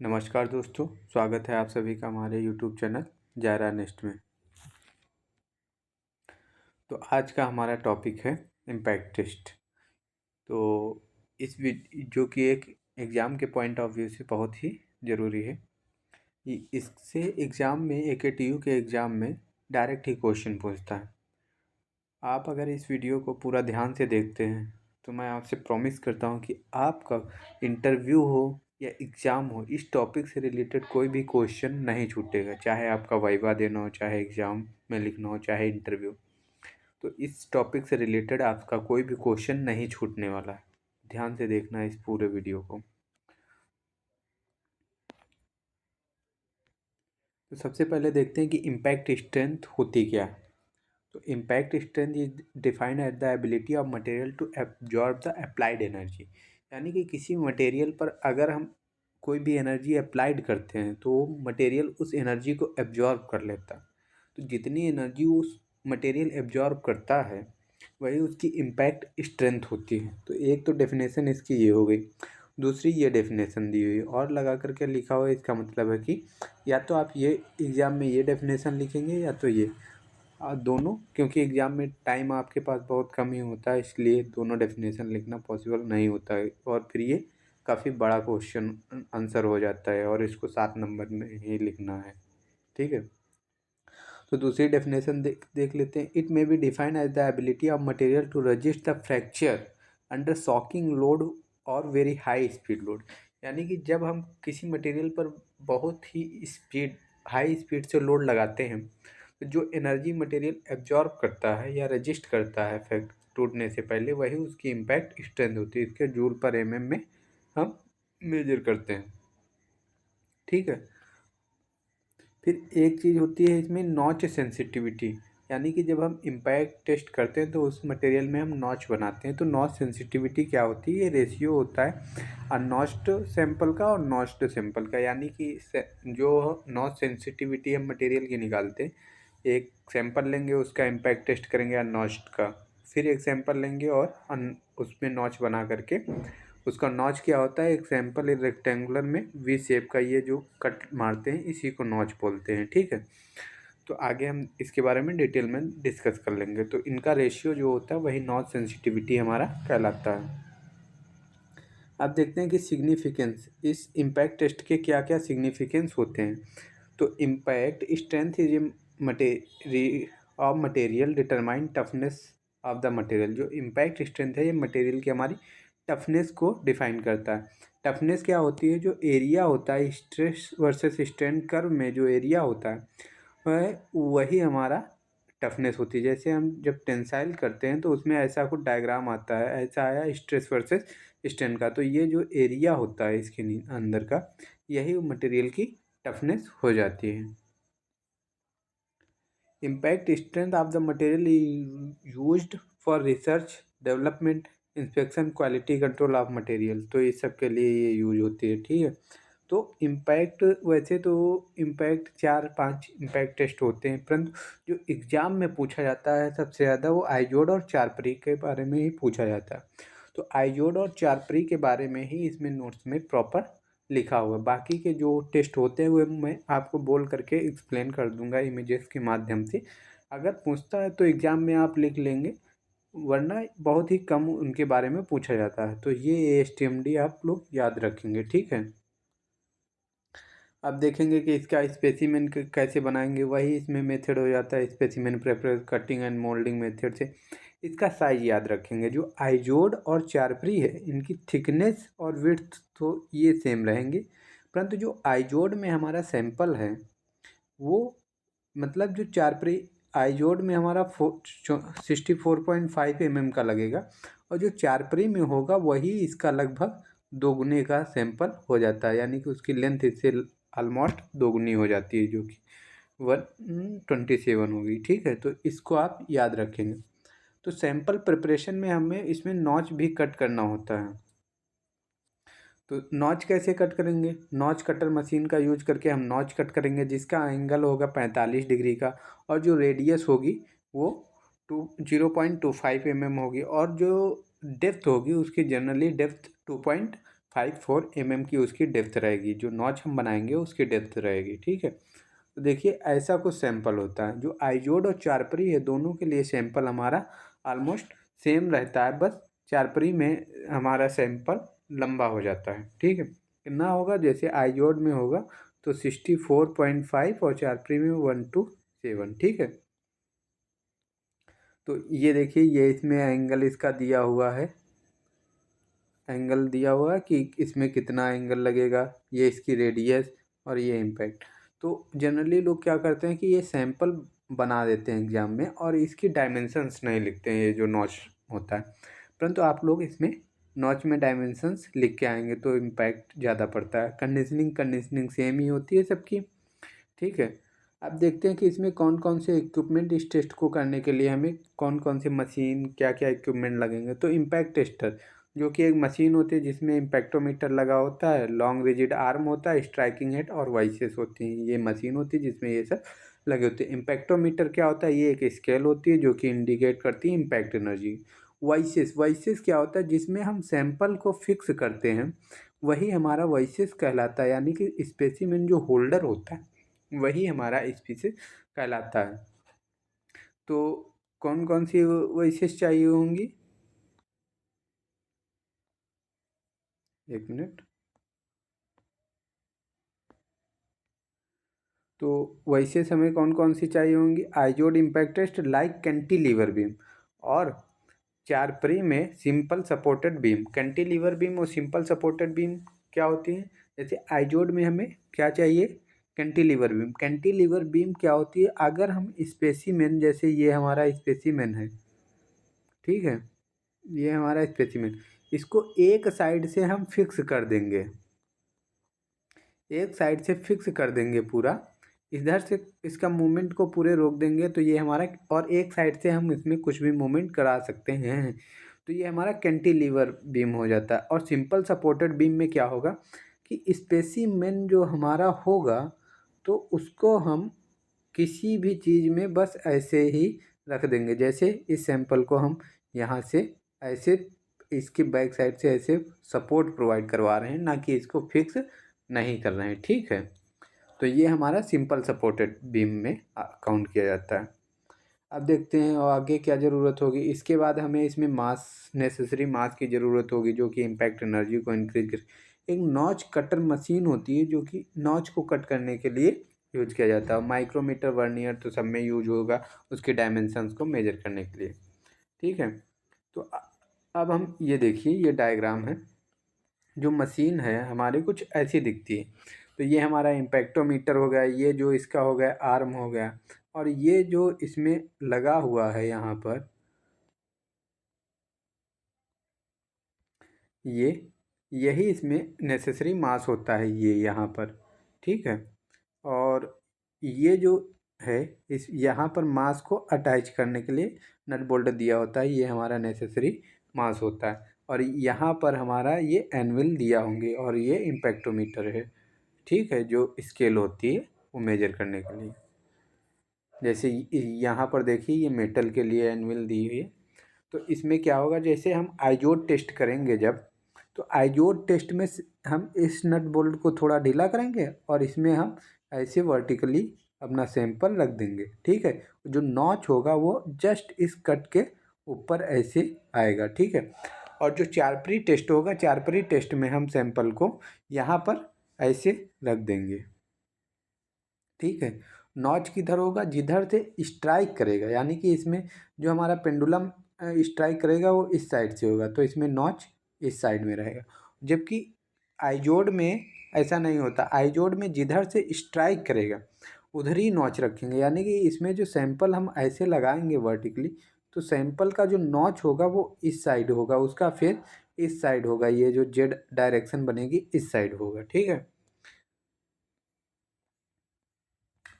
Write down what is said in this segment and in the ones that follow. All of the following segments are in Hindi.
नमस्कार दोस्तों, स्वागत है आप सभी का हमारे यूट्यूब चैनल जायरा नेस्ट में। तो आज का हमारा टॉपिक है इम्पैक्ट टेस्ट। तो जो कि एक एग्ज़ाम के पॉइंट ऑफ व्यू से बहुत ही ज़रूरी है। इससे एग्ज़ाम में AKTU के एग्ज़ाम में डायरेक्ट ही क्वेश्चन पूछता है। आप अगर इस वीडियो को पूरा ध्यान से देखते हैं तो मैं आपसे प्रॉमिस करता हूँ कि आपका इंटरव्यू हो या एग्ज़ाम हो, इस टॉपिक से रिलेटेड कोई भी क्वेश्चन नहीं छूटेगा। चाहे आपका वाइवा देना हो, चाहे एग्ज़ाम में लिखना हो, चाहे इंटरव्यू, तो इस टॉपिक से रिलेटेड आपका कोई भी क्वेश्चन नहीं छूटने वाला है। ध्यान से देखना इस पूरे वीडियो को। तो सबसे पहले देखते हैं कि इम्पैक्ट स्ट्रेंथ होती क्या है। तो impact strength is defined at the ability of material to absorb the applied energy. यानी कि किसी मटेरियल पर अगर हम कोई भी एनर्जी अप्लाइड करते हैं तो मटेरियल उस एनर्जी को एब्जॉर्ब कर लेता है। तो जितनी एनर्जी उस मटेरियल एब्जॉर्ब करता है वही उसकी इम्पैक्ट स्ट्रेंथ होती है। तो एक तो डेफिनेशन इसकी ये हो गई। दूसरी ये डेफिनेशन दी हुई और लगा करके लिखा हुआ है। इसका मतलब है कि या तो आप ये एग्ज़ाम में ये डेफिनेशन लिखेंगे या तो ये दोनों, क्योंकि एग्ज़ाम में टाइम आपके पास बहुत कम ही होता है, इसलिए दोनों डेफिनेशन लिखना पॉसिबल नहीं होता है और फिर ये काफ़ी बड़ा क्वेश्चन आंसर हो जाता है और इसको 7 नंबर में ही लिखना है। ठीक है, तो दूसरी डेफिनेशन देख लेते हैं। It may be defined as the ability of material to resist the fracture under shocking load और वेरी हाई स्पीड लोड। यानी कि जब हम किसी मटेरियल पर बहुत ही हाई स्पीड से लोड लगाते हैं तो जो एनर्जी मटेरियल एब्जॉर्ब करता है या रजिस्ट करता है फैक्ट टूटने से पहले, वही उसकी इम्पैक्ट स्ट्रेंथ होती है। इसके जूल पर mm में हम मेजर करते हैं। ठीक है, फिर एक चीज़ होती है इसमें नॉच सेंसिटिविटी। यानी कि जब हम इम्पैक्ट टेस्ट करते हैं तो उस मटेरियल में हम नॉच बनाते हैं। तो नॉच सेंसिटिविटी क्या होती है? ये रेशियो होता है अननॉच्ड सैंपल का और नॉच्ड सैंपल का। यानी कि जो नॉच सेंसिटिविटी हम मटेरियल की निकालते हैं, एक सैंपल लेंगे, उसका इम्पैक्ट टेस्ट करेंगे अननॉच्ड का, फिर एक सैंपल लेंगे और उसमें नॉच बना करके उसका नॉच क्या होता है, एक सैंपल रेक्टेंगुलर में वी शेप का ये जो कट मारते हैं इसी को नॉच बोलते हैं। ठीक है, तो आगे हम इसके बारे में डिटेल में डिस्कस कर लेंगे। तो इनका रेशियो जो होता है वही नॉच सेंसिटिविटी हमारा कहलाता है। अब देखते हैं कि सिग्निफिकेंस, इस इम्पैक्ट टेस्ट के क्या क्या सिग्निफिकेंस होते हैं। तो impact strength is of material determine toughness of the material. जो इम्पैक्ट स्ट्रेंथ है ये मटेरियल की हमारी टफनेस को डिफाइन करता है। टफनेस क्या होती है? जो एरिया होता है स्ट्रेस वर्सेस स्ट्रेन कर्व में, जो एरिया होता है वही हमारा टफनेस होती है। जैसे हम जब टेंसाइल करते हैं तो उसमें ऐसा कुछ डायग्राम आता है, ऐसा आया स्ट्रेस वर्सेस स्ट्रेन का। तो ये जो एरिया होता है इसके अंदर का, यही मटेरियल की टफनेस हो जाती है। Impact strength of the material used for research development inspection quality control of material. तो इस सब के लिए ये यूज होती है। ठीक है, तो इम्पैक्ट, वैसे तो इम्पैक्ट 4-5 इम्पैक्ट टेस्ट होते हैं, परंतु जो एग्ज़ाम में पूछा जाता है सबसे ज़्यादा वो आइजोड और चारपरी के बारे में ही पूछा जाता है। तो आइजोड और चारपरी के बारे में ही इसमें नोट्स में प्रॉपर लिखा हुआ है। बाकी के जो टेस्ट होते हैं वो मैं आपको बोल करके एक्सप्लेन कर दूंगा इमेजेस के माध्यम से। अगर पूछता है तो एग्ज़ाम में आप लिख लेंगे, वरना बहुत ही कम उनके बारे में पूछा जाता है। तो ये ASTMD आप लोग याद रखेंगे। ठीक है, अब देखेंगे कि इसका स्पेसिमेन कैसे बनाएंगे। वही इसमें मेथड हो जाता है specimen preference cutting and moulding method से। इसका साइज याद रखेंगे। जो आइजोड और चारपरी है इनकी थिकनेस और विड्थ तो ये सेम रहेंगे, परंतु जो आइजोड में हमारा सैंपल है वो, मतलब जो चारपरी आइजोड में हमारा 64.5 mm का लगेगा और जो चारपरी में होगा वही इसका लगभग दोगुने का सैंपल हो जाता है। यानी कि उसकी लेंथ इससे ऑलमोस्ट दोगुनी हो जाती है, जो कि 127 होगी। ठीक है, तो इसको आप याद रखेंगे। तो सैंपल प्रिपरेशन में हमें इसमें नॉच भी कट करना होता है। तो नॉच कैसे कट करेंगे? नॉच कटर मशीन का यूज करके हम नॉच कट करेंगे, जिसका एंगल होगा 45 डिग्री का और जो रेडियस होगी वो 0.25 mm होगी और जो डेप्थ होगी उसकी जनरली डेप्थ 0.54 mm की उसकी डेप्थ रहेगी, जो नॉच हम बनाएंगे उसकी डेप्थ रहेगी। ठीक है, तो देखिए ऐसा कुछ सैंपल होता है। जो आइजोड और चारपरी है दोनों के लिए सैंपल हमारा ऑलमोस्ट सेम रहता है, बस चारपरी में हमारा सैंपल लंबा हो जाता है। ठीक है, कितना होगा, जैसे आइजोड में होगा तो 64.5 और चारपरी में 1 to 7। ठीक है, तो ये देखिए ये इसमें एंगल इसका दिया हुआ है, एंगल दिया हुआ है कि इसमें कितना एंगल लगेगा, ये इसकी रेडियस और ये इम्पैक्ट। तो जनरली लोग क्या करते हैं कि ये सैंपल बना देते हैं एग्जाम में और इसकी डायमेंशंस नहीं लिखते हैं, ये जो नॉच होता है। परंतु आप लोग इसमें नॉच में डायमेंशंस लिख के आएंगे तो इम्पैक्ट ज़्यादा पड़ता है। कंडीशनिंग सेम ही होती है सबकी। ठीक है, अब देखते हैं कि इसमें कौन कौन से इक्विपमेंट इस टेस्ट को करने के लिए हमें कौन कौन से मशीन क्या क्या इक्विपमेंट लगेंगे। तो इम्पैक्ट टेस्टर जो कि एक मशीन होती है जिसमें इम्पैक्टोमीटर लगा होता है, लॉन्ग रिजिड आर्म होता है, स्ट्राइकिंग हेड और वाइसेस होती हैं। ये मशीन होती है जिसमें ये सब लगे होते हैं। इम्पैक्टोमीटर क्या होता है, ये एक स्केल होती है जो कि इंडिकेट करती है इम्पैक्ट एनर्जी। वाइसेस वाइसेस क्या होता है, जिसमें हम सैंपल को फिक्स करते हैं, वही हमारा वाइसेस कहलाता है। यानी कि स्पेसिमेन जो होल्डर होता है वही हमारा स्पीसीज कहलाता है। तो कौन कौन सी वॉइसेस चाहिए होंगी, एक मिनट। तो वॉइसेस हमें कौन कौन सी चाहिए होंगी, Izod impact test like cantilever beam, और चारपरी में simple supported beam. Cantilever beam और सिंपल सपोर्टेड बीम क्या होती हैं, जैसे आइजोड में हमें क्या चाहिए, कैंटिलीवर बीम। कैंटिलीवर बीम क्या होती है, अगर हम स्पेसिमेन, जैसे ये हमारा स्पेसिमेन है, ठीक है, ये हमारा स्पेसिमेन, इसको एक साइड से हम फिक्स कर देंगे, एक साइड से फिक्स कर देंगे पूरा, इधर से इसका मूवमेंट को पूरे रोक देंगे तो ये हमारा, और एक साइड से हम इसमें कुछ भी मूवमेंट करा सकते हैं, तो ये हमारा कैंटिलीवर बीम हो जाता है। और सिंपल सपोर्टेड बीम में क्या होगा कि स्पेसिमेन जो हमारा होगा तो उसको हम किसी भी चीज़ में बस ऐसे ही रख देंगे, जैसे इस सैंपल को हम यहाँ से ऐसे इसकी बैक साइड से ऐसे सपोर्ट प्रोवाइड करवा रहे हैं, ना कि इसको फिक्स नहीं कर रहे हैं। ठीक है, तो ये हमारा सिंपल सपोर्टेड बीम में काउंट किया जाता है। अब देखते हैं और आगे क्या ज़रूरत होगी। इसके बाद हमें इसमें मास, नेसेसरी मास की ज़रूरत होगी जो कि इम्पैक्ट एनर्जी को इंक्रीज कर। एक नॉच कटर मशीन होती है जो कि नॉच को कट करने के लिए यूज किया जाता है। माइक्रोमीटर, वर्नियर तो सब में यूज होगा उसके डायमेंशंस को मेजर करने के लिए। ठीक है, तो अब हम ये देखिए, ये डायग्राम है, जो मशीन है हमारी कुछ ऐसी दिखती है। तो ये हमारा इम्पैक्टोमीटर हो गया, ये जो इसका हो गया आर्म हो गया, और ये जो इसमें लगा हुआ है यहाँ पर, ये यही इसमें नेसेसरी मास होता है, ये यहाँ पर। ठीक है, और ये जो है इस यहाँ पर मास को अटैच करने के लिए नट बोल्ट दिया होता है, ये हमारा नेसेसरी मास होता है। और यहाँ पर हमारा ये एनविल दिया होंगे और ये इम्पैक्टोमीटर है। ठीक है, जो स्केल होती है वो मेजर करने के लिए। जैसे यहाँ पर देखिए ये मेटल के लिए एनविल दी हुई है। तो इसमें क्या होगा, जैसे हम आइजोड टेस्ट करेंगे जब, तो आइजोड टेस्ट में हम इस नट बोल्ट को थोड़ा ढीला करेंगे और इसमें हम ऐसे वर्टिकली अपना सैंपल रख देंगे। ठीक है, जो नॉच होगा वो जस्ट इस कट के ऊपर ऐसे आएगा। ठीक है, और जो चारपरी टेस्ट होगा, चारपरी टेस्ट में हम सैंपल को यहाँ पर ऐसे रख देंगे। ठीक है, नॉच किधर होगा, जिधर से स्ट्राइक करेगा, यानी कि इसमें जो हमारा पेंडुलम स्ट्राइक करेगा वो इस साइड से होगा, तो इसमें नॉच इस साइड में रहेगा। जबकि आइजोड में ऐसा नहीं होता, आइजोड में जिधर से स्ट्राइक करेगा उधर ही नॉच रखेंगे। यानी कि इसमें जो सैंपल हम ऐसे लगाएंगे वर्टिकली, तो सैंपल का जो नॉच होगा वो इस साइड होगा, उसका फिर इस साइड होगा, ये जो जेड डायरेक्शन बनेगी इस साइड होगा। ठीक है,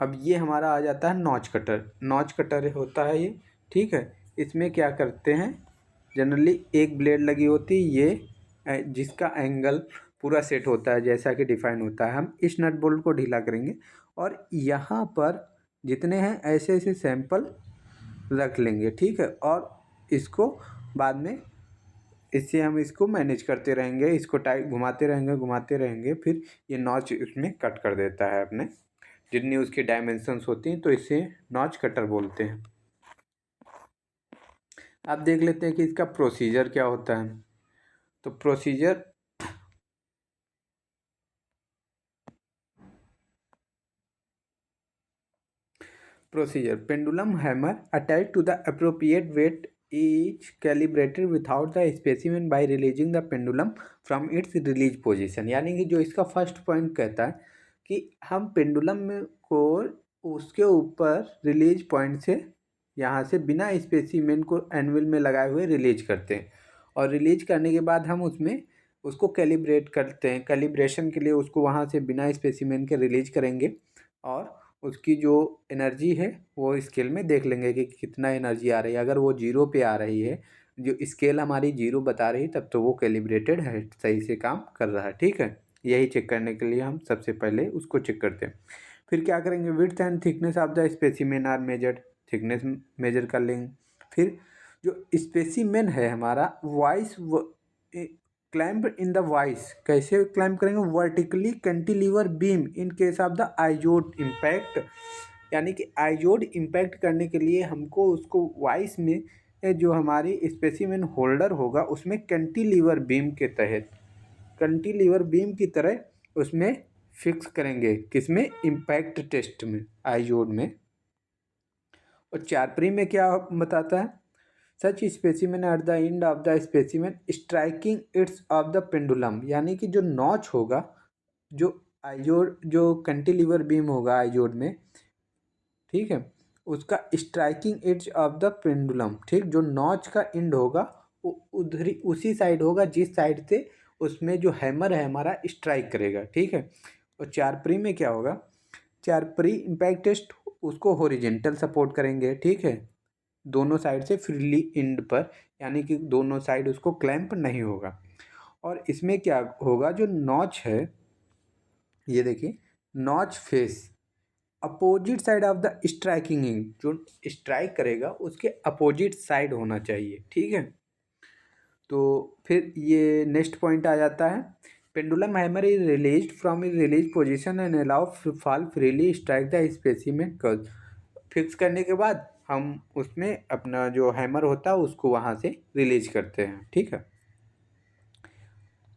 अब ये हमारा आ जाता है नॉच कटर। नॉच कटर होता है ये। ठीक है, इसमें क्या करते हैं, जनरली एक ब्लेड लगी होती है, ये जिसका एंगल पूरा सेट होता है जैसा कि डिफाइन होता है। हम इस नट बोल्ट को ढीला करेंगे और यहाँ पर जितने हैं ऐसे ऐसे सैंपल रख लेंगे। ठीक है, और इसको बाद में इससे हम इसको मैनेज करते रहेंगे, इसको टाइट घुमाते रहेंगे, फिर ये नॉच इसमें कट कर देता है अपने जितनी उसकी डायमेंशंस होती हैं, तो इसे नॉच कटर बोलते हैं। अब देख लेते हैं कि इसका प्रोसीजर क्या होता है। तो procedure pendulum hammer attach to the appropriate weight is calibrated without the specimen by releasing the pendulum from its release position. यानी कि जो इसका फर्स्ट पॉइंट कहता है कि हम पेंडुलम को उसके ऊपर रिलीज पॉइंट से यहाँ से बिना स्पेसिमेन को एनविल में लगाए हुए रिलीज करते हैं, और रिलीज करने के बाद हम उसमें उसको कैलिब्रेट करते हैं। कैलिब्रेशन के लिए उसको वहाँ से बिना स्पेसिमेन के रिलीज करेंगे, और उसकी जो एनर्जी है वो स्केल में देख लेंगे कि कितना एनर्जी आ रही है। अगर वो जीरो पे आ रही है, जो स्केल हमारी जीरो बता रही है, तब तो वो कैलिब्रेटेड है, सही से काम कर रहा है। ठीक है, यही चेक करने के लिए हम सबसे पहले उसको चेक करते हैं। फिर क्या करेंगे, width and thickness of the specimen are measured, thickness measure कर लेंगे। फिर जो स्पेसिमेन है हमारा vice clamp in the vice, कैसे क्लैम्प करेंगे, vertically cantilever beam in case of the Izod impact. यानी कि आइजोड इम्पैक्ट करने के लिए हमको उसको वाइस में जो हमारी स्पेसिमेन होल्डर होगा उसमें कैंटिलीवर बीम के तहत, कैंटिलीवर बीम की तरह उसमें फिक्स करेंगे। किसमें, इम्पैक्ट टेस्ट में, आइजोड में। और चारपरी में क्या बताता है, such specimen at the end of the specimen striking its off the pendulum. यानी कि जो नॉच होगा, जो आइजोड जो कैंटिलीवर बीम होगा आइजोड में, ठीक है, उसका striking edge of the pendulum, ठीक, जो नॉच का एंड होगा वो उधर उसी साइड होगा जिस साइड से उसमें जो हैमर है हमारा स्ट्राइक करेगा। ठीक है। और चारपरी में क्या होगा, चारपरी इम्पैक्ट टेस्ट उसको हॉरिजेंटल सपोर्ट करेंगे। ठीक है, दोनों साइड से फ्रीली एंड पर, यानी कि दोनों साइड उसको क्लैंप नहीं होगा। और इसमें क्या होगा, जो नॉच है, ये देखिए, notch face opposite side of the striking ink, जो स्ट्राइक करेगा उसके अपोजिट साइड होना चाहिए। ठीक है। तो फिर ये नेक्स्ट पॉइंट आ जाता है, pendulum hammer is released from is release position and allow fall freely strike the specimen curve. Fix करने के बाद हम उसमें अपना जो हैमर होता है उसको वहाँ से रिलीज करते हैं। ठीक है।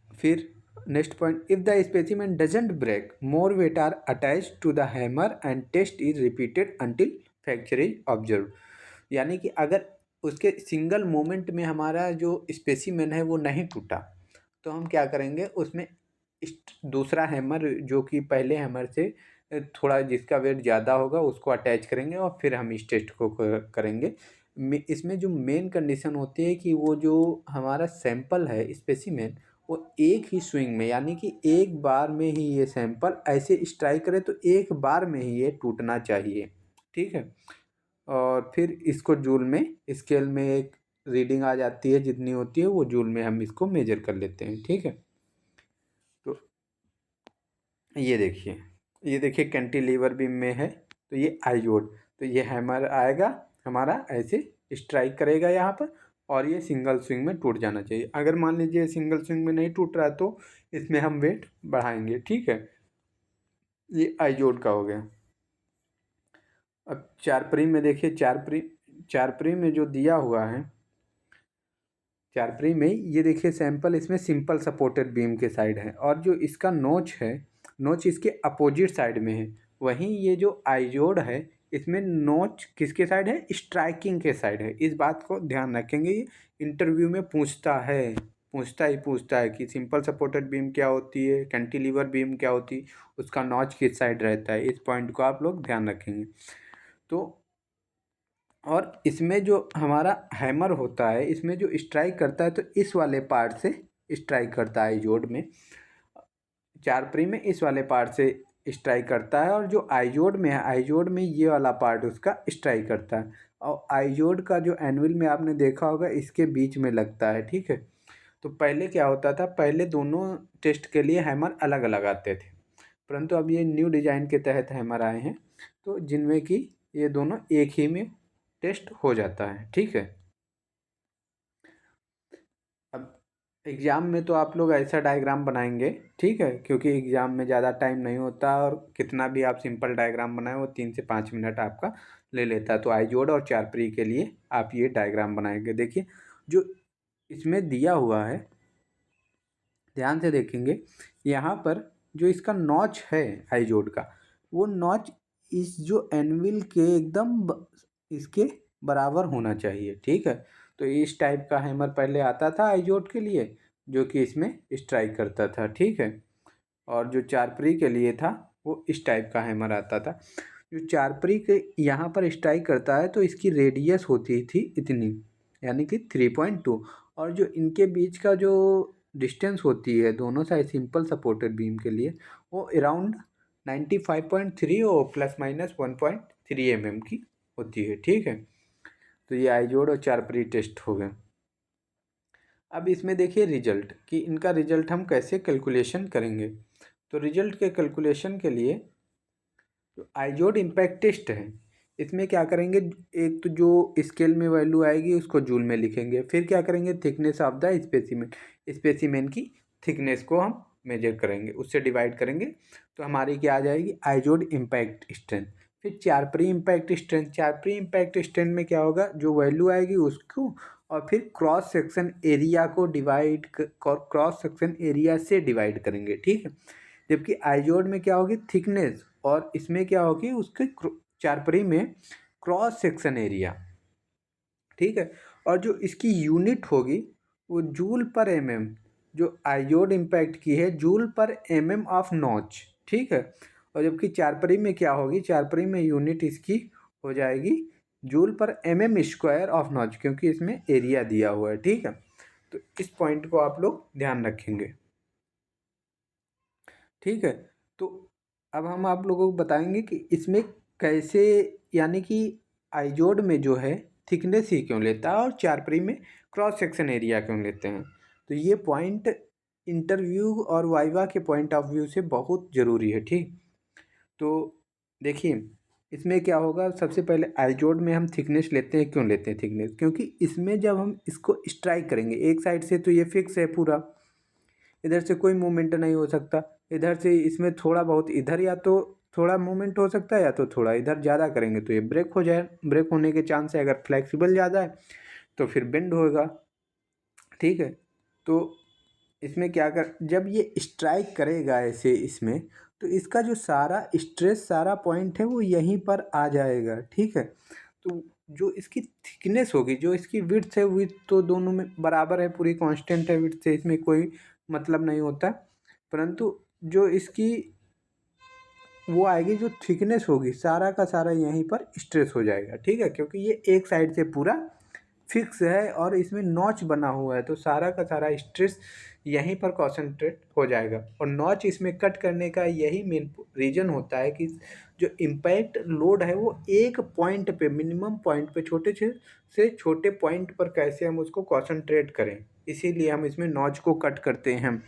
फिर next point, if the specimen doesn't break more weight are attach to the hammer and test is repeated until fracture is observe. यानी कि अगर उसके सिंगल मोमेंट में हमारा जो स्पेसिमेन है वो नहीं टूटा, तो हम क्या करेंगे, उसमें दूसरा हैमर जो कि पहले हैमर से थोड़ा जिसका वेट ज़्यादा होगा उसको अटैच करेंगे, और फिर हम इस टेस्ट को करेंगे। इसमें जो मेन कंडीशन होती है कि वो जो हमारा सैंपल है स्पेसिमेन, वो एक ही स्विंग में, यानी कि एक बार में ही ये सैंपल ऐसे स्ट्राइक करे तो एक बार में ही ये टूटना चाहिए। ठीक है। और फिर इसको जूल में, स्केल में एक रीडिंग आ जाती है, जितनी होती है वो जूल में हम इसको मेजर कर लेते हैं। ठीक है। तो ये देखिए कैंटिलीवर बीम में है, तो ये आइयोड, तो ये हैमर आएगा हमारा, ऐसे स्ट्राइक करेगा यहाँ पर, और ये सिंगल स्विंग में टूट जाना चाहिए। अगर मान लीजिए सिंगल स्विंग में नहीं टूट रहा है तो इसमें हम वेट बढ़ाएंगे। ठीक है, ये आइयोड का हो गया। अब चारपरी में देखिए, चारपरी में जो दिया हुआ है, चारपरी में ये देखिए सैंपल इसमें सिंपल सपोर्टेड बीम के साइड है, और जो इसका नोच है, नोच इसके अपोजिट साइड में है। वहीं ये जो आइजोड है, इसमें नोच किसके साइड है, स्ट्राइकिंग के साइड है। इस बात को ध्यान रखेंगे, ये इंटरव्यू में पूछता है कि सिंपल सपोर्टेड बीम क्या होती है, कैंटिलीवर बीम क्या होती है, उसका नॉच किस साइड रहता है। इस पॉइंट को आप लोग ध्यान रखेंगे। तो और इसमें जो हमारा हैमर होता है, इसमें जो स्ट्राइक करता है तो इस वाले पार्ट से स्ट्राइक करता है आइजोड में, चारपरी में इस वाले पार्ट से स्ट्राइक करता है, और जो आइजोड में है, आइजोड में ये वाला पार्ट उसका स्ट्राइक करता है। और आइजोड का जो एनविल में आपने देखा होगा इसके बीच में लगता है। ठीक है। तो पहले क्या होता था, पहले दोनों टेस्ट के लिए हैमर अलग अलग आते थे, परंतु अब ये न्यू डिजाइन के तहत हैमर आए हैं, तो जिनमें कि ये दोनों एक ही में टेस्ट हो जाता है। ठीक है। अब एग्ज़ाम में तो आप लोग ऐसा डायग्राम बनाएंगे, ठीक है, क्योंकि एग्ज़ाम में ज़्यादा टाइम नहीं होता और कितना भी आप सिंपल डायग्राम बनाएं वो 3 से 5 मिनट आपका ले लेता है। तो आई जोड़ और चारपरी के लिए आप ये डायग्राम बनाएंगे। देखिए जो इसमें दिया हुआ है, ध्यान से देखेंगे, यहाँ पर जो इसका नॉच है आई जोड़ का, वो नॉच इस जो एनविल के एकदम इसके बराबर होना चाहिए, ठीक है। तो इस टाइप का हैमर पहले आता था आई जोड़ के लिए, जो कि इसमें स्ट्राइक करता था, ठीक है। और जो चारपरी के लिए था वो इस टाइप का हैमर आता था। जो चारपरी के यहाँ पर स्ट्राइक करता है तो इसकी रेडियस होती थी इतनी, यानी कि 3.2, और जो इनके बीच का जो डिस्टेंस होती है दोनों साइड सिंपल सपोर्टेड बीम के लिए, वो अराउंड 95.3 और ±1.3 mm की होती है, ठीक है। तो ये आई जोड़ और चारपरी टेस्ट हो गए। अब इसमें देखिए रिजल्ट, कि इनका रिजल्ट हम कैसे कैलकुलेशन करेंगे। तो रिजल्ट के कैलकुलेशन के लिए जो आइजोड इम्पैक्ट टेस्ट है, इसमें क्या करेंगे, एक तो जो स्केल में वैल्यू आएगी उसको जूल में लिखेंगे, फिर क्या करेंगे, thickness of the specimen, specimen की थिकनेस को हम मेजर करेंगे, उससे डिवाइड करेंगे, तो हमारी क्या आ जाएगी, आइजोड इम्पैक्ट स्ट्रेंथ। फिर चारपरी इम्पैक्ट स्ट्रेंथ, चारपरी इम्पैक्ट स्ट्रेंथ में क्या होगा, जो वैल्यू आएगी उसको और फिर क्रॉस सेक्शन एरिया को डिवाइड, क्रॉस सेक्शन एरिया से डिवाइड करेंगे, ठीक है। जबकि आइजोड में क्या होगी, थिकनेस, और इसमें क्या होगी, उसके चारपरी में क्रॉस सेक्शन एरिया, ठीक है। और जो इसकी यूनिट होगी वो जूल पर mm, जो आइजोड इम्पैक्ट की है जूल पर mm ऑफ नॉच, ठीक है। और जबकि चारपरी में क्या होगी, चारपरी में यूनिट इसकी हो जाएगी जूल पर mm² ऑफ नॉच, क्योंकि इसमें एरिया दिया हुआ है, ठीक है। तो इस पॉइंट को आप लोग ध्यान रखेंगे, ठीक है। तो अब हम आप लोगों को बताएंगे कि इसमें कैसे, यानी कि आइजोड में जो है थिकनेस ही क्यों लेता है और चारपरी में क्रॉस सेक्शन एरिया क्यों लेते हैं। तो ये पॉइंट इंटरव्यू और वाइवा के पॉइंट ऑफ व्यू से बहुत ज़रूरी है, ठीक। तो देखिए इसमें क्या होगा, सबसे पहले आइजोड में हम थिकनेस लेते हैं, क्यों लेते हैं थिकनेस, क्योंकि इसमें जब हम इसको स्ट्राइक करेंगे एक साइड से तो ये फिक्स है पूरा, इधर से कोई मूवमेंट नहीं हो सकता, इधर से इसमें थोड़ा बहुत इधर या तो थोड़ा मूवमेंट हो सकता है या तो थोड़ा इधर ज़्यादा करेंगे तो ये ब्रेक हो जाए, ब्रेक होने के चांस है। अगर फ्लेक्सिबल ज़्यादा है तो फिर बेंड होगा, ठीक है। तो इसमें क्या कर, जब ये स्ट्राइक करेगा ऐसे इसमें, तो इसका जो सारा स्ट्रेस, सारा पॉइंट है वो यहीं पर आ जाएगा, ठीक है। तो जो इसकी थिकनेस होगी, जो इसकी विड्थ है, विड्थ तो दोनों में बराबर है, पूरी कांस्टेंट है विड्थ से, इसमें कोई मतलब नहीं होता, परंतु जो इसकी वो आएगी, जो थिकनेस होगी, सारा का सारा यहीं पर स्ट्रेस हो जाएगा, ठीक है, क्योंकि ये एक साइड से पूरा फिक्स है और इसमें नॉच बना हुआ है, तो सारा का सारा स्ट्रेस यहीं पर कॉन्सेंट्रेट हो जाएगा। और नॉच इसमें कट करने का यही मेन रीज़न होता है कि जो इम्पैक्ट लोड है वो एक पॉइंट पे, मिनिमम पॉइंट पे, छोटे से छोटे पॉइंट पर कैसे हम उसको कॉन्सेंट्रेट करें, इसीलिए हम इसमें नॉच को कट करते हैं।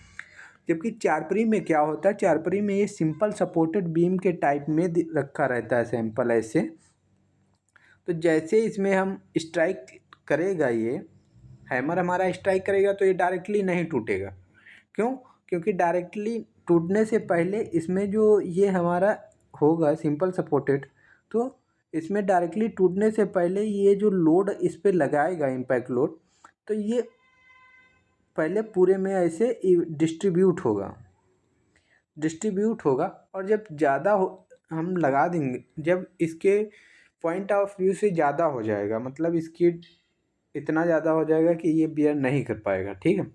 जबकि चारपरी में क्या होता है, चारपरी में ये सिंपल सपोर्टेड बीम के टाइप में रखा रहता है सैंपल ऐसे। तो जैसे इसमें हम स्ट्राइक करेगा, ये हैमर हमारा स्ट्राइक करेगा तो ये डायरेक्टली नहीं टूटेगा, क्यों, क्योंकि डायरेक्टली टूटने से पहले इसमें जो ये हमारा होगा सिंपल सपोर्टेड, तो इसमें डायरेक्टली टूटने से पहले ये जो लोड इस पर लगाएगा इम्पैक्ट लोड, तो ये पहले पूरे में ऐसे डिस्ट्रीब्यूट होगा और जब ज़्यादा हो हम लगा देंगे, जब इसके पॉइंट ऑफ व्यू से ज़्यादा हो जाएगा, मतलब इसकी इतना ज़्यादा हो जाएगा कि ये बियर नहीं कर पाएगा, ठीक है,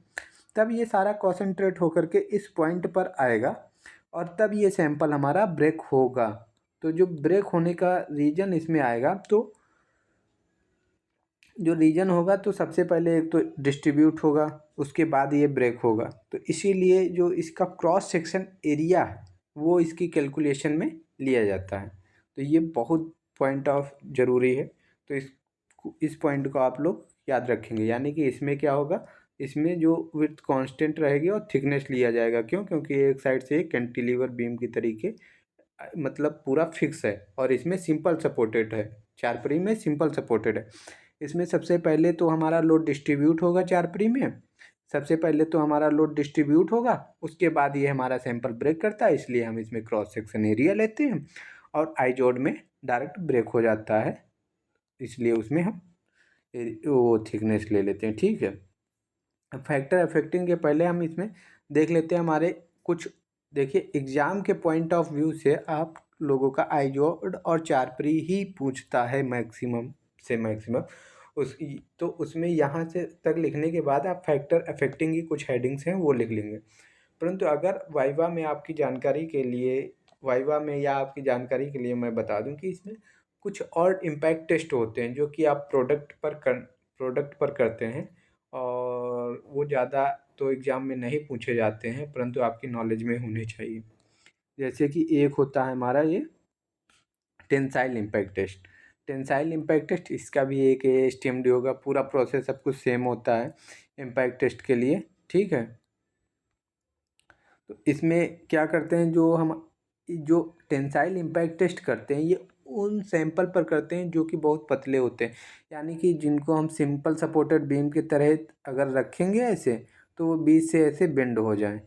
तब ये सारा कॉन्सेंट्रेट होकर के इस पॉइंट पर आएगा और तब ये सैंपल हमारा ब्रेक होगा। तो जो ब्रेक होने का रीजन इसमें आएगा, तो जो रीजन होगा तो सबसे पहले एक तो डिस्ट्रीब्यूट होगा, उसके बाद ये ब्रेक होगा, तो इसीलिए जो इसका क्रॉस सेक्शन एरिया है वो इसकी कैलकुलेशन में लिया जाता है। तो ये बहुत पॉइंट ऑफ ज़रूरी है, तो इस पॉइंट को आप लोग याद रखेंगे, यानी कि इसमें क्या होगा, इसमें जो विड्थ कांस्टेंट रहेगी और थिकनेस लिया जाएगा, क्यों, क्योंकि एक साइड से कैंटिलीवर बीम की तरीके मतलब पूरा फिक्स है और इसमें सिंपल सपोर्टेड है, चारपरी में सिंपल सपोर्टेड है। इसमें सबसे पहले तो हमारा लोड डिस्ट्रीब्यूट होगा चारपरी में, सबसे पहले तो हमारा लोड डिस्ट्रीब्यूट होगा, उसके बाद ये हमारा सैंपल ब्रेक करता है, इसलिए हम इसमें क्रॉस सेक्शन एरिया लेते हैं और आई जोड़ में डायरेक्ट ब्रेक हो जाता है, इसलिए उसमें हम वो थिकनेस ले लेते हैं। ठीक है, फैक्टर अफेक्टिंग के पहले हम इसमें देख लेते हैं हमारे कुछ। देखिए, एग्ज़ाम के पॉइंट ऑफ व्यू से आप लोगों का आई जोड़ और चार प्री ही पूछता है मैक्सिमम से मैक्सिमम। उस तो उसमें यहाँ से तक लिखने के बाद आप फैक्टर अफेक्टिंग की कुछ हेडिंग्स हैं वो लिख लेंगे। परंतु अगर वाइवा में आपकी जानकारी के लिए वाइवा में या आपकी जानकारी के लिए मैं बता दूं कि इसमें कुछ और इम्पैक्ट टेस्ट होते हैं जो कि आप प्रोडक्ट पर करते हैं, और वो ज़्यादा तो एग्ज़ाम में नहीं पूछे जाते हैं, परंतु आपकी नॉलेज में होने चाहिए। जैसे कि एक होता है हमारा ये tensile impact test. Tensile impact test इसका भी एक एसटीएमडी होगा, पूरा प्रोसेस सब कुछ सेम होता है इम्पैक्ट टेस्ट के लिए। ठीक है, तो इसमें क्या करते हैं, जो टेंसाइल इम्पैक्ट टेस्ट करते हैं ये उन सैंपल पर करते हैं जो कि बहुत पतले होते हैं, यानी कि जिनको हम सिंपल सपोर्टेड बीम की तरह अगर रखेंगे ऐसे, तो वो बीच से ऐसे बेंड हो जाएं,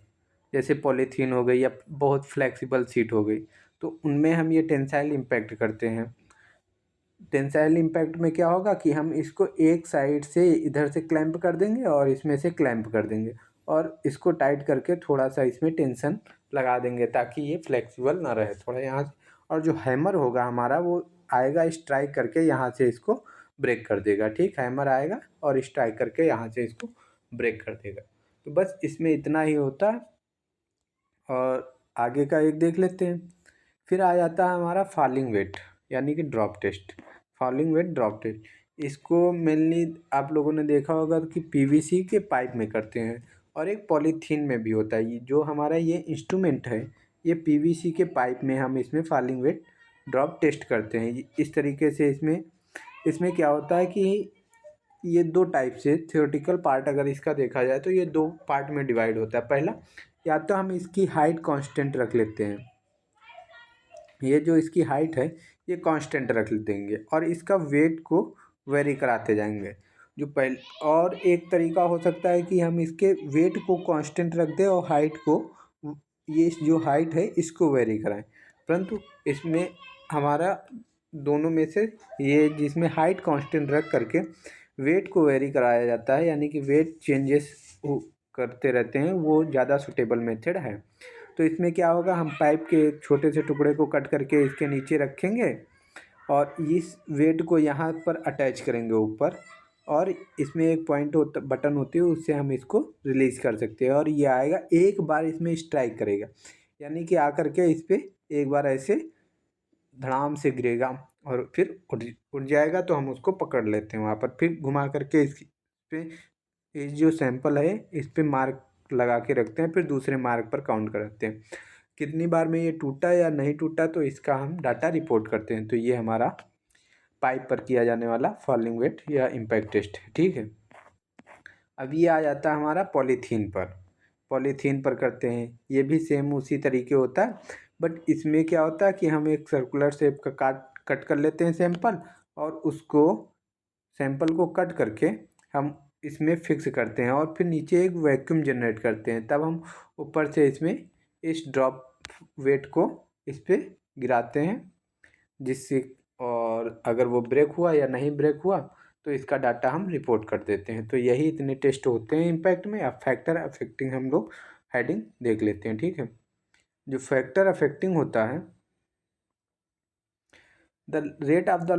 जैसे पॉलीथीन हो गई या बहुत फ्लेक्सिबल सीट हो गई, तो उनमें हम ये टेंसाइल इम्पैक्ट करते हैं। टेंसाइल इम्पैक्ट में क्या होगा कि हम इसको एक साइड से इधर से क्लैंप कर देंगे और इसमें से क्लैंप कर देंगे और इसको टाइट करके थोड़ा सा इसमें टेंशन लगा देंगे ताकि ये फ्लेक्सिबल ना रहे थोड़ा यहाँ से। और जो हैमर होगा हमारा वो आएगा स्ट्राइक करके यहाँ से इसको ब्रेक कर देगा। ठीक, हैमर आएगा और स्ट्राइक करके यहाँ से इसको ब्रेक कर देगा। तो बस इसमें इतना ही होता है, और आगे का एक देख लेते हैं। फिर आ जाता है हमारा फॉलिंग वेट यानी कि drop test. Falling weight drop test इसको मेनली आप लोगों ने देखा होगा कि पीवीसी के पाइप में करते हैं और एक पॉलीथीन में भी होता है। ये जो हमारा ये इंस्ट्रूमेंट है ये पीवीसी के पाइप में हम इसमें फॉलिंग वेट ड्रॉप टेस्ट करते हैं। इस तरीके से इसमें इसमें क्या होता है कि ये दो टाइप से थियोरेटिकल पार्ट अगर इसका देखा जाए तो ये दो पार्ट में डिवाइड होता है। पहला, या तो हम इसकी हाइट कांस्टेंट रख लेते हैं, ये जो इसकी हाइट है ये कांस्टेंट रख देंगे और इसका वेट को वेरी कराते जाएंगे। जो पहले और एक तरीका हो सकता है कि हम इसके वेट को कांस्टेंट रख दें और हाइट को, ये जो हाइट है इसको वेरी कराएं, परंतु इसमें हमारा दोनों में से ये जिसमें हाइट कांस्टेंट रख करके वेट को वेरी कराया जाता है, यानी कि वेट चेंजेस करते रहते हैं, वो ज़्यादा सुटेबल मेथड है। तो इसमें क्या होगा, हम पाइप के एक छोटे से टुकड़े को कट करके इसके नीचे रखेंगे और इस वेट को यहाँ पर अटैच करेंगे ऊपर, और इसमें एक पॉइंट बटन होती है उससे हम इसको रिलीज़ कर सकते हैं और ये आएगा एक बार इसमें स्ट्राइक करेगा, यानी कि आकर के इस पर एक बार ऐसे धड़ाम से गिरेगा और फिर उड़ जाएगा, तो हम उसको पकड़ लेते हैं वहाँ पर, फिर घुमा करके इस पे इस जो सैंपल है इस पे मार्क लगा के रखते हैं, फिर दूसरे मार्क पर काउंट करते हैं कितनी बार में ये टूटा या नहीं टूटा, तो इसका हम डाटा रिपोर्ट करते हैं। तो ये हमारा पाइप पर किया जाने वाला फॉलिंग वेट या इम्पैक्ट टेस्ट है। ठीक है, अब ये आ जाता है हमारा पॉलीथीन पर। पॉलीथीन पर करते हैं, ये भी सेम उसी तरीके होता है, बट इसमें क्या होता है कि हम एक सर्कुलर शेप का कट कर लेते हैं सैंपल, और उसको सैंपल को कट करके हम इसमें फिक्स करते हैं और फिर नीचे एक वैक्यूम जनरेट करते हैं, तब हम ऊपर से इसमें इस ड्रॉप वेट को इस पर गिराते हैं, जिससे और अगर वो ब्रेक हुआ या नहीं ब्रेक हुआ तो इसका डाटा हम रिपोर्ट कर देते हैं। तो यही इतने टेस्ट होते हैं इम्पैक्ट में। अब फैक्टर अफेक्टिंग हम लोग हेडिंग देख लेते हैं। ठीक है, जो फैक्टर अफेक्टिंग होता है, the rate of the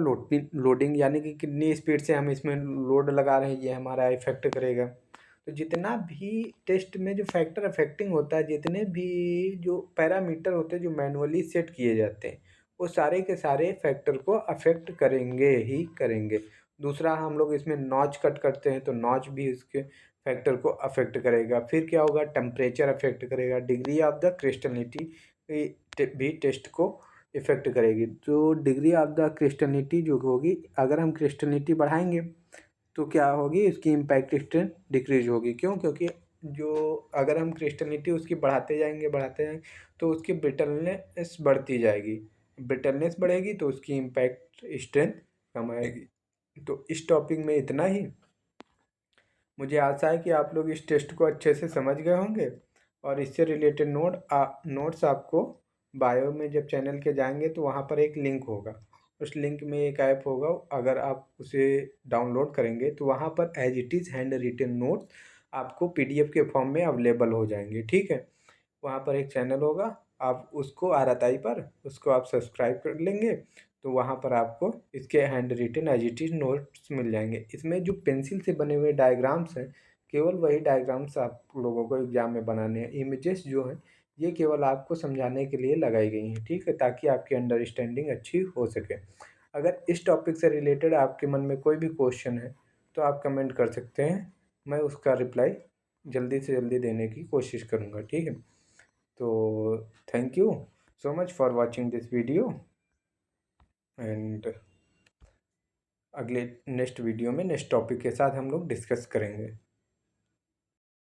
loading यानी कि कितनी स्पीड से हम इसमें लोड लगा रहे हैं ये हमारा इफेक्ट करेगा। तो जितना भी टेस्ट में जो फैक्टर अफेक्टिंग होता है, जितने भी जो पैरामीटर होते हैं जो मैनुअली सेट किए जाते हैं, वो सारे के सारे फैक्टर को अफेक्ट करेंगे ही करेंगे। दूसरा, हम लोग इसमें नॉच कट करते हैं तो नॉच भी इसके फैक्टर को अफेक्ट करेगा। फिर क्या होगा, टेम्परेचर अफेक्ट करेगा, डिग्री ऑफ द क्रिस्टलिटी भी टेस्ट को इफ़ेक्ट करेगी। तो डिग्री ऑफ द क्रिस्टलिटी जो होगी, अगर हम क्रिस्टलिटी बढ़ाएंगे तो क्या होगी, इसकी इम्पैक्ट स्ट्रेंथ डिक्रीज होगी। क्यों? क्योंकि जो अगर हम क्रिस्टलिटी उसकी बढ़ाते जाएंगे तो उसकी ब्रिटलनेस बढ़ती जाएगी, ब्रिटलनेस बढ़ेगी तो उसकी इम्पैक्ट स्ट्रेंथ कम आएगी। तो इस टॉपिक में इतना ही। मुझे आशा है कि आप लोग इस टेस्ट को अच्छे से समझ गए होंगे और इससे रिलेटेड नोट्स आपको बायो में जब चैनल के जाएंगे तो वहाँ पर एक लिंक होगा। उस लिंक में एक ऐप होगा, अगर आप उसे डाउनलोड करेंगे तो वहाँ पर as it is hand written notes आपको पीडीएफ के फॉर्म में अवेलेबल हो जाएंगे। ठीक है, वहाँ पर एक चैनल होगा, आप उसको आरएसआई पर उसको आप सब्सक्राइब कर लेंगे तो वहाँ पर आपको इसके hand written as it is notes मिल जाएंगे। इसमें जो पेंसिल से बने हुए डायग्राम्स हैं, केवल वही डायग्राम्स आप लोगों को एग्जाम में बनाने हैं। इमेजेस जो हैं ये केवल आपको समझाने के लिए लगाई गई हैं, ठीक है, ताकि आपकी अंडरस्टैंडिंग अच्छी हो सके। अगर इस टॉपिक से रिलेटेड आपके मन में कोई भी क्वेश्चन है तो आप कमेंट कर सकते हैं, मैं उसका रिप्लाई जल्दी से जल्दी देने की कोशिश करूँगा। ठीक है, तो thank you so much for watching this video and अगले नेक्स्ट वीडियो में नेक्स्ट टॉपिक के साथ हम लोग डिस्कस करेंगे।